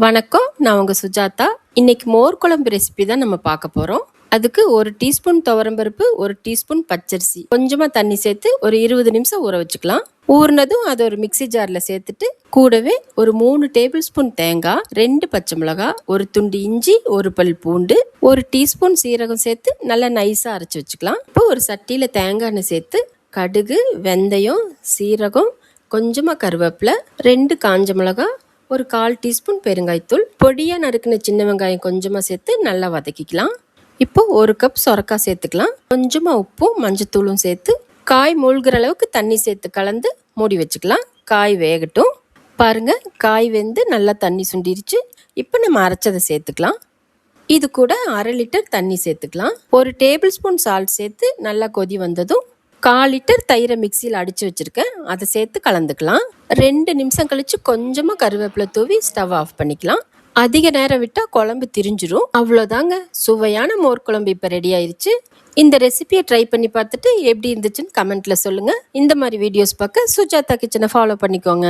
வணக்கம், நான் உங்க சுஜாதா. இன்னைக்கு மோர் குழம்பு ரெசிபி தான் நம்ம பார்க்க போறோம். அதுக்கு 1 டீஸ்பூன் துவரம்பருப்பு, 1 டீஸ்பூன் பச்சரிசி, கொஞ்சமா தண்ணி சேர்த்து ஒரு 20 நிமிஷம் ஊற வச்சுக்கலாம். ஊறினதும் அதை ஒரு மிக்சி ஜார்ல சேர்த்துட்டு கூடவே ஒரு 3 டேபிள் ஸ்பூன் தேங்காய், 2 பச்சை மிளகாய், ஒரு துண்டு இஞ்சி, ஒரு பல் பூண்டு, 1 டீஸ்பூன் சீரகம் சேர்த்து நல்லா நைஸா அரைச்சு வச்சுக்கலாம். இப்போ ஒரு சட்டியில தேங்காய் எண்ணெய் சேர்த்து கடுகு, வெந்தயம், சீரகம், கொஞ்சமா கருவேப்பிலை, 2 காஞ்ச மிளகாய், ஒரு 1/4 டீஸ்பூன் பெருங்காயத்தூள், பொடியாக நறுக்கின சின்ன வெங்காயம் கொஞ்சமாக சேர்த்து நல்லா வதக்கிக்கலாம். இப்போ 1 கப் சொரக்காய் சேர்த்துக்கலாம். கொஞ்சமாக உப்பும் மஞ்சத்தூளும் சேர்த்து காய் மூழ்கிற அளவுக்கு தண்ணி சேர்த்து கலந்து மூடி வச்சுக்கலாம். காய் வேகட்டும். பாருங்க, காய் வெந்து நல்லா தண்ணி சுண்டிருச்சு. இப்போ நம்ம அரைச்சதை சேர்த்துக்கலாம். இது கூட 1/2 லிட்டர் தண்ணி சேர்த்துக்கலாம். 1 டேபிள் ஸ்பூன் சால்ட் சேர்த்து நல்லா கொதி வந்ததும் 1/4 லிட்டர் தயிரை மிக்சியில் அடித்து வச்சுருக்கேன், அதை சேர்த்து கலந்துக்கலாம். 2 நிமிஷம் கழித்து கொஞ்சமாக கருவேப்பிலை தூவி ஸ்டவ் ஆஃப் பண்ணிக்கலாம். அதிக நேரம் விட்டால் குழம்பு திரிஞ்சிரும். அவ்வளோதாங்க, சுவையான மோர் குழம்பு இப்போ ரெடி ஆயிடுச்சு. இந்த ரெசிபியை ட்ரை பண்ணி பார்த்துட்டு எப்படி இருந்துச்சுன்னு கமெண்ட்டில் சொல்லுங்கள். இந்த மாதிரி வீடியோஸ் பார்க்க சுஜாதா கிச்சனை ஃபாலோ பண்ணிக்கோங்க.